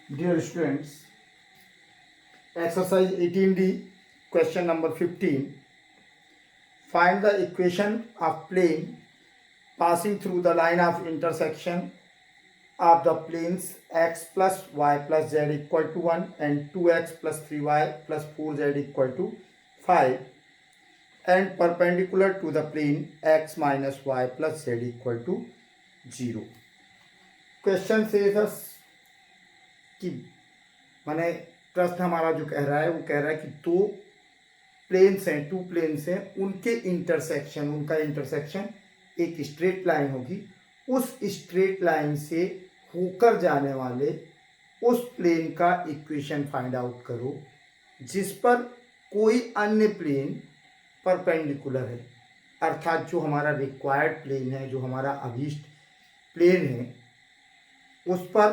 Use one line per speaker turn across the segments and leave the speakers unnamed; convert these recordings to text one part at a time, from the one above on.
Dear students, exercise 18D, question number 15. Find the equation of plane passing through the line of intersection of the planes x plus y plus z equal to 1 and 2x plus 3y plus 4z equal to 5 and perpendicular to the plane x minus y plus z equal to 0. Question says us कि माने प्रश्न हमारा जो कह रहा है वो कह रहा है कि दो प्लेन्स हैं, टू प्लेन्स हैं, उनके इंटरसेक्शन, उनका इंटरसेक्शन एक स्ट्रेट लाइन होगी, उस स्ट्रेट लाइन से होकर जाने वाले उस प्लेन का इक्वेशन फाइंड आउट करो जिस पर कोई अन्य प्लेन परपेंडिकुलर है, अर्थात जो हमारा रिक्वायर्ड प्लेन है, जो हमारा अभीष्ट प्लेन है, उस पर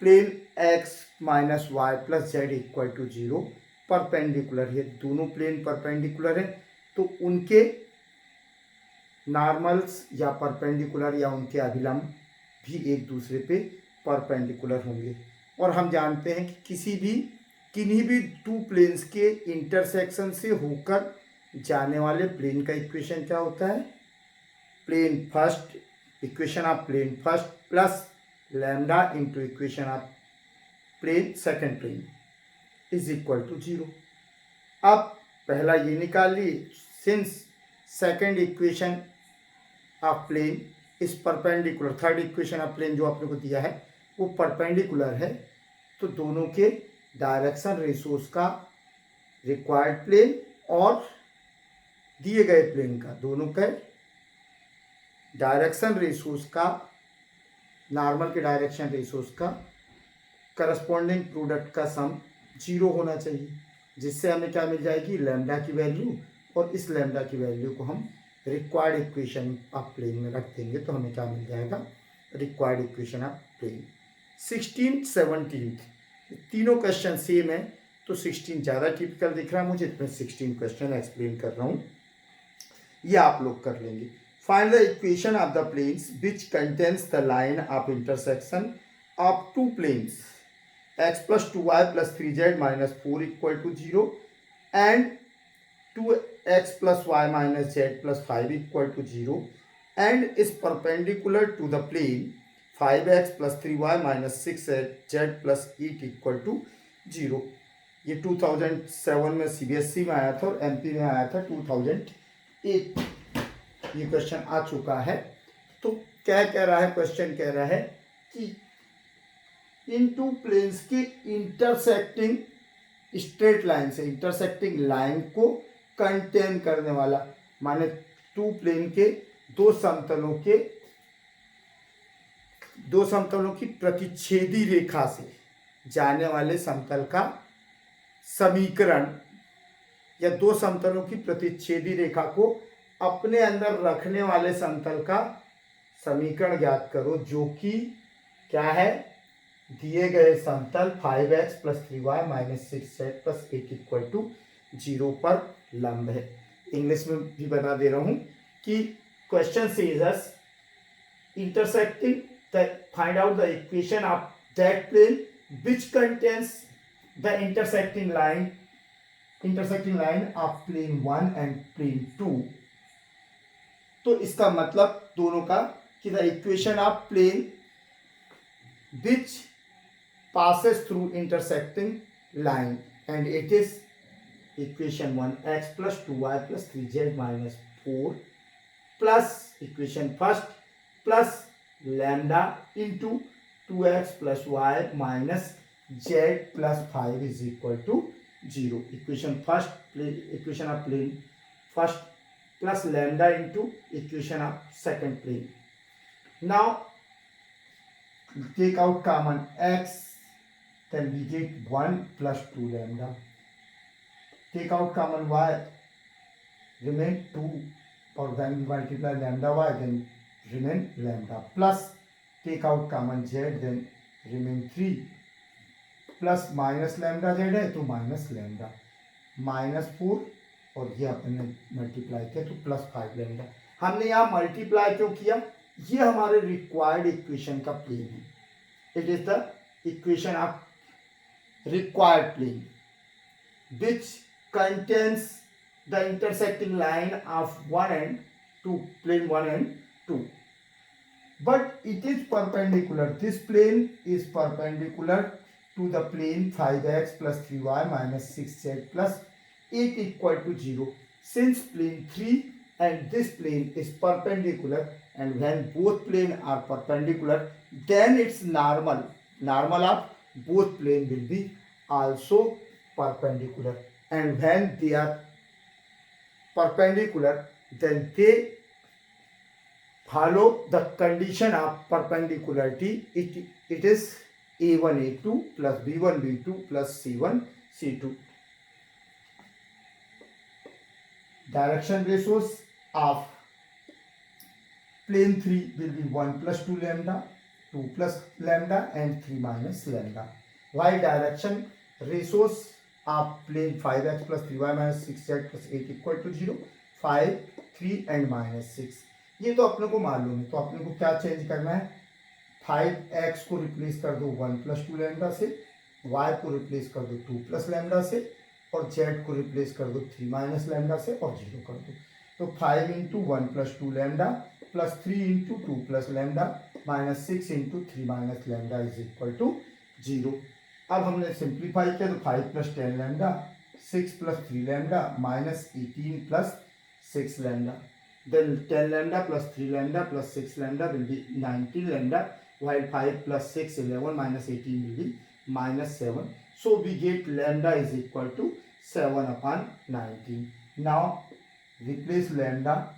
plane x minus y plus z equal to 0 perpendicular है। दोनों प्लेन परपेंडिकुलर हैं तो उनके नॉर्मल्स या परपेंडिकुलर या उनके अभिलंब भी एक दूसरे पे परपेंडिकुलर होंगे। और हम जानते हैं कि किन्हीं भी टू प्लेन्स के इंटरसेक्शन से होकर जाने वाले प्लेन का इक्वेशन क्या होता है? Plane first, equation of plane first plus lambda into equation of plane second plane is equal to 0। अब पहला ये निकाल लिए, since second equation of plane is perpendicular, third equation of plane जो आपने को दिया है वो परपेंडिकुलर है, तो दोनों के डायरेक्शन रेशोज का रिक्वायर्ड प्लेन और दिए गए प्लेन का, दोनों के डायरेक्शन रेशोज का, नॉर्मल के डायरेक्शन रेशोज का करस्पॉन्डिंग प्रोडक्ट का सम 0 होना चाहिए, जिससे हमें क्या मिल जाएगी? लैम्डा की वैल्यू, और इस लैम्डा की वैल्यू को हम रिक्वायर्ड इक्वेशन ऑफ प्लेन में रख देंगे तो हमें क्या मिल जाएगा? Required equation of plane. 16, 17 तीनों क्वेश्चन सेम है, तो 16 ज़्यादा टिपिकल दिख रहा है मुझे, तो मैं 16 क्वेश्चन एक्सप्लेन कर रहा हूँ, ये आप लोग कर लेंगे। Find the equation of the planes which contains the line of intersection of two planes x plus 2y plus 3z minus 4 equal to 0 and 2x plus y minus z plus 5 equal to 0 and is perpendicular to the plane 5x plus 3y minus 6z plus 8 equal to 0। ये 2007 में CBSE में आया था और MP में आया था 2008, ये क्वेश्चन आ चुका है। तो क्या कह रहा है क्वेश्चन? कह रहा है कि इन टू प्लेन्स के इंटरसेक्टिंग स्ट्रेट लाइन से, इंटरसेक्टिंग लाइन को कंटेन करने वाला, माने टू प्लेन के दो समतलों की प्रतिच्छेदी रेखा से जाने वाले समतल का समीकरण, या दो समतलों की प्रतिच्छेदी रेखा को अपने अंदर रखने वाले समतल का समीकरण ज्ञात करो, जो कि क्या है? दिए गए समतल 5x plus 3y minus 6z plus 8 equal to 0 पर लंब है। इंग्लिश में भी बता दे रहा हूं कि question says us intersecting find out the equation of that plane which contains the intersecting line of plane 1 and plane 2। तो इसका मतलब दोनों का कि the equation of plane which passes through intersecting line and it is equation 1 x plus 2y plus 3z minus 4 plus equation first plus lambda into 2x plus y minus z plus 5 is equal to 0। Equation first, equation of plane first plus lambda into equation of second plane. Now take out common x, then we get 1 plus 2 lambda. Take out common y, remain 2, or then we multiply lambda y, then remain lambda, plus take out common z, then remain 3, plus minus lambda z है तो minus lambda, minus 4 और ये अपने multiply किया तो plus 5 lambda. हमने यहाँ multiply क्यों किया? ये हमारे रिक्वायर्ड इक्वेशन का प्लेन है, it is the equation of required plane which contains the intersecting line of one and two, plane 1 and 2, but it is perpendicular. This plane is perpendicular to the plane 5x plus 3y minus 6z plus 8 equal to 0. Since plane 3 and this plane is perpendicular, and when both plane are perpendicular, then its normal of both plane will be also perpendicular, and when they are perpendicular, then they follow the condition of perpendicularity. It is a1 a2 plus b1 b2 plus c1 c2. Direction ratios of plane 3 will be 1 plus 2 lambda, 2 plus lambda and 3 minus lambda, while direction ratios of plane 5x plus 3y minus 6z plus 8 equal to 0, 5, 3 and minus 6. ये तो अपने को मालूम है, तो अपने को क्या चेंज करना है, 5x को रिप्लेस कर दो 1 प्लस 2 लैम्डा से, y को रिप्लेस कर दो 2 प्लस लैम्डा से, और z को रिप्लेस कर दो 3 माइनस लैम्डा से और 0 कर दो. तो 5 into 1 plus 2 lambda plus 3 into 2 plus lambda minus 6 into 3 minus lambda is equal to 0. अब हमने सिंप्लीफाई किया तो 5 plus 10 lambda, 6 plus 3 lambda minus 18 plus 6 lambda. Then 10 lambda plus 3 lambda plus 6 lambda will be 19 lambda, while 5 plus 6 11 minus 18 will be minus 7. So we get lambda is equal to 7 upon 19. Now replace lambda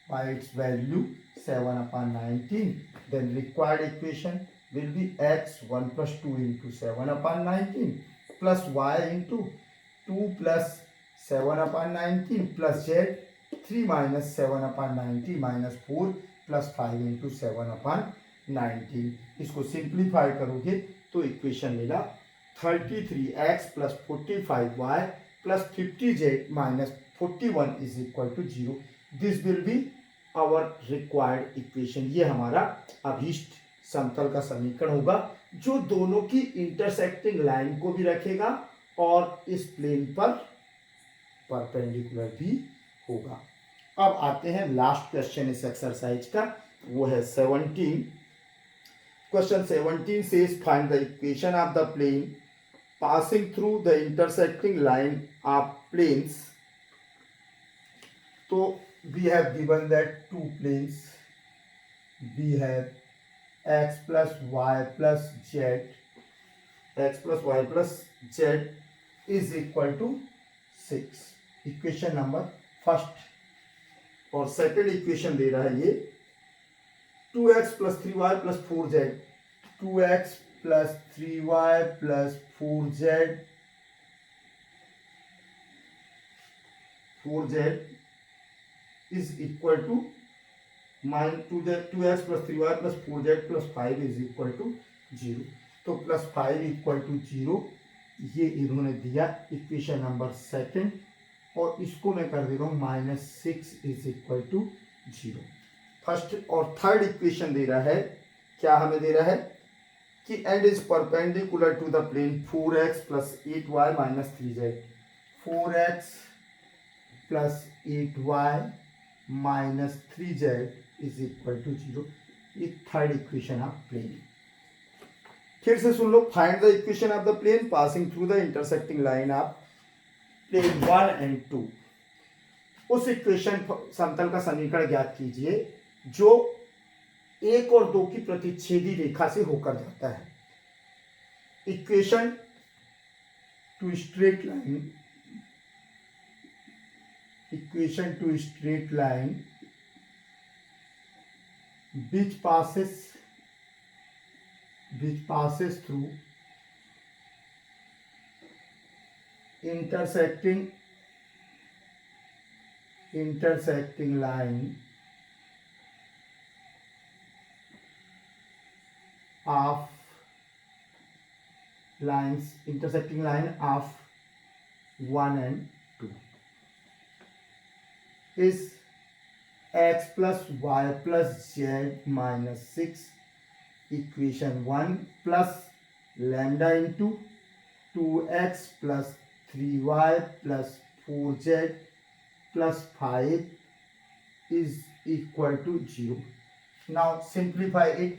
by its value 7 upon 19. Then required equation will be x 1 plus 2 into 7 upon 19 plus y into 2 plus 7 upon 19 plus z 3 minus 7 upon 90 minus 4 plus 5 into 7 upon 19. इसको simplify करोगे तो equation मिला 33x plus 45y plus 50z minus 41 is equal to 0. This will be our required equation. ये हमारा अभीष्ट समतल का समीकरण होगा जो दोनों की इंटरसेक्टिंग लाइन को भी रखेगा और इस प्लेन पर परपेंडिकुलर भी होगा. अब आते हैं लास्ट क्वेश्चन इस एक्सरसाइज का, वो है 17. Question 17 says find the equation of the plane passing through the intersecting line of planes. तो we have given that two planes, we have x plus y plus z is equal to 6. Equation number first. और second equation दे रहा है ये 2x plus 3y plus 4z, 2x plus 3y plus 4z is equal to -2x plus 3y plus 4z plus 5 is equal to 0. तो plus 5 equal to 0 ये इन्होंने दिया equation number second, और इसको मैं कर दे रहा हूँ -6 इज इक्वल टू 0. फर्स्ट और थर्ड इक्वेशन दे रहा है, क्या हमें दे रहा है कि and is perpendicular to the plane 4x plus 8y minus 3z, 4x plus 8y minus 3z is equal to 0. ये थर्ड इक्वेशन ऑफ प्लेन. फिर से सुन लो, find the equation of the plane passing through the intersecting line of plane 1 and 2. उस equation समतल का समीकरण ज्ञात कीजिए जो 1 और 2 की प्रतिच्छेदी रेखा से होकर जाता है. Equation two straight line which passes through intersecting line of 1 and 2 is x plus y plus z minus 6 equation 1 plus lambda into 2x plus 3y plus 4z plus 5 is equal to 0। Now simplify it,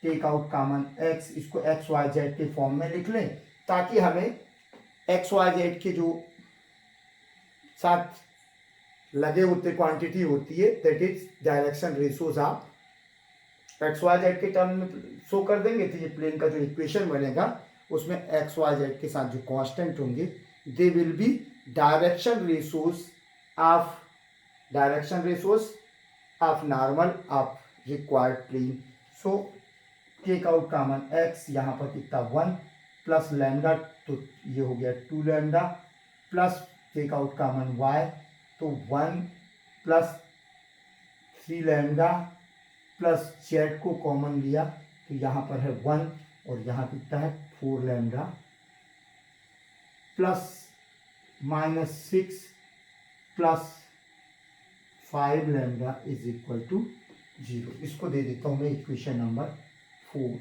take out common x, इसको x y z के form में लिख लें ताकि हमें x y z के जो साथ लगे होते क्वांटिटी होती है दैट इज डायरेक्शन रेशियोज आप एक्स वाई जेड के टर्म में शो कर देंगे। तो ये प्लेन का जो इक्वेशन बनेगा उसमें एक्स वाई जेड के साथ जो कांस्टेंट होंगे they will be direction ratios of normal of required plane. So take out common x, यहाँ पर कितना 1 प्लस लैम्डा, तो ये हो गया 2 lambda plus take out common y, तो 1 प्लस 3 लैम्डा प्लस जेड को कॉमन लिया तो यहाँ पर है 1 और यहाँ कितना है 4 lambda plus -6 plus 5 lambda is equal to 0। इसको दे देता हूँ मैं equation number 4।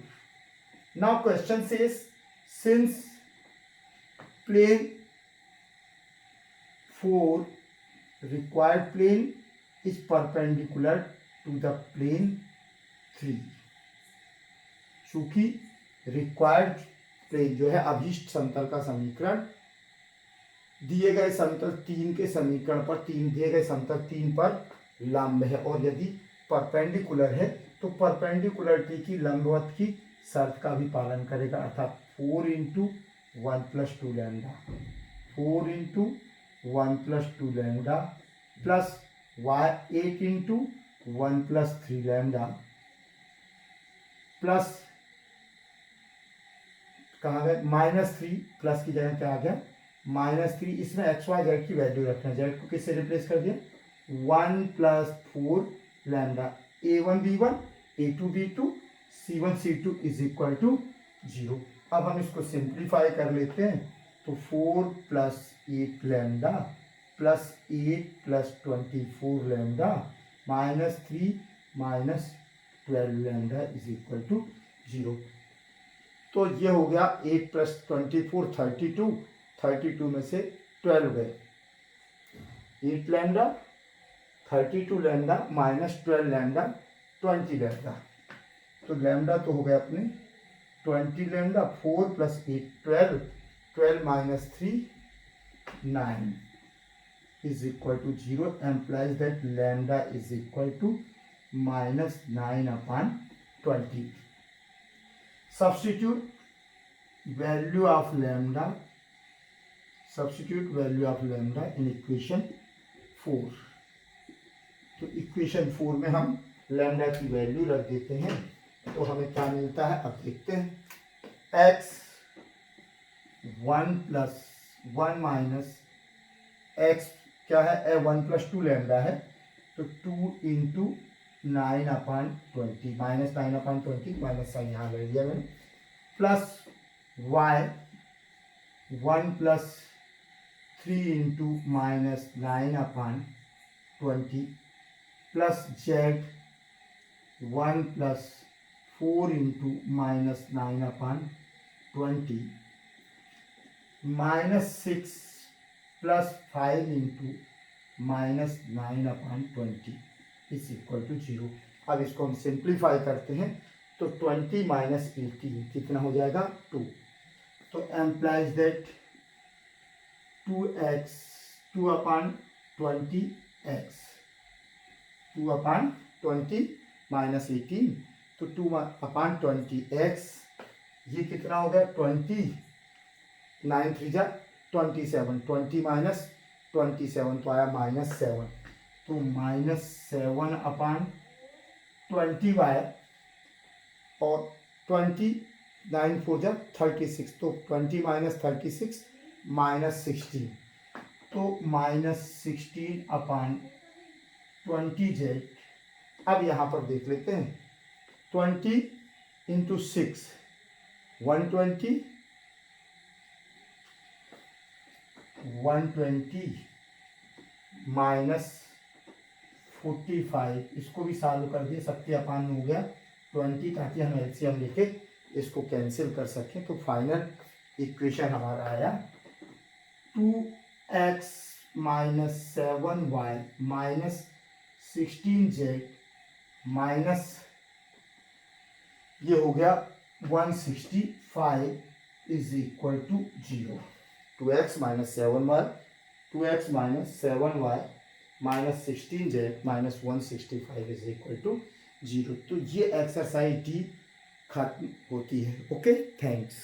Now question says since plane 4 required plane is perpendicular to the plane 3, चूंकि रिक्वायर्ड प्लेन जो है अभीष्ट समतल का समीकरण दिए गए समतल 3 के समीकरण पर दिए गए समतल 3 पर लंब है और यदि परपेंडिकुलर है तो परपेंडिकुलरिटी की लंबवत की शर्त का भी पालन करेगा, अर्थात 4 into 1 plus 2 lambda, 4 into 1 plus 2 lambda plus y 8 into 1 plus 3 lambda plus कहाँ गए -3, प्लस की जगह क्या आ गया -3, इसमें एक्स वाई जेड की वैल्यू रखना है, जेड को किससे रिप्लेस कर दिया 1 plus 4 lambda a1 b1 a2 b2 c1 c2 is equal to 0। अब हम इसको सिंप्लीफाई कर लेते हैं तो 4 plus 8 lambda plus 8 plus 24 lambda -3 minus 12 lambda is equal to 0। तो ये हो गया 8 प्लस 24 32 में से 12 गए, 8 lambda 32 lambda minus 12 lambda 20 lambda, तो लैम्डा तो हो गया अपने 20 lambda, 4 plus 8 12 minus 3 9 is equal to 0 implies that lambda is equal to -9 upon 20. Substitute value of lambda in equation 4। तो इक्वेशन 4 में हम लैम्डा की वैल्यू रख देते हैं तो हमें क्या मिलता है, अब देखते हैं। x 1 प्लस 1 माइनस x क्या है 1 प्लस 2 लैम्डा है तो 2 into 9 upon 20 minus 9 upon 20 minus sine यहाँ ले लिया मैंने, plus y 1 plus 3 into minus 9 upon 20 plus z 1 plus 4 into minus 9 upon 20 -6 plus 5 into minus 9 upon 20 is equal to 0। अब इसको हम सिंप्लीफाई करते हैं तो 20 माइनस 18 कितना हो जाएगा 2, तो implies that 2 upon 20x 2 upon 20 minus 18 तो 2 अपॉन 20x ये कितना हो गया 20 9 3 जा 27 20 माइनस 27 तो आया -7, तो -7 अपॉन 20y और 20 9 4 जा 36 तो 20 माइनस 36 -16 तो -16 अपॉन 20z। अब यहाँ पर देख लेते हैं 20 इंटू 6 120 माइनस 45 इसको भी सॉल्व कर दिए, 70 अपान हो गया 20 ताकि हम एलसीएम लेके इसको कैंसिल कर सकें, तो फाइनल इक्वेशन हमारा आया 2x minus 7y minus 16z minus ये हो गया 165 is equal to 0। 2x minus 7y 2x minus 7y minus 16z minus 165 is equal to 0। तो ये एक्सरसाइज डी खत्म होती है। Okay, thanks.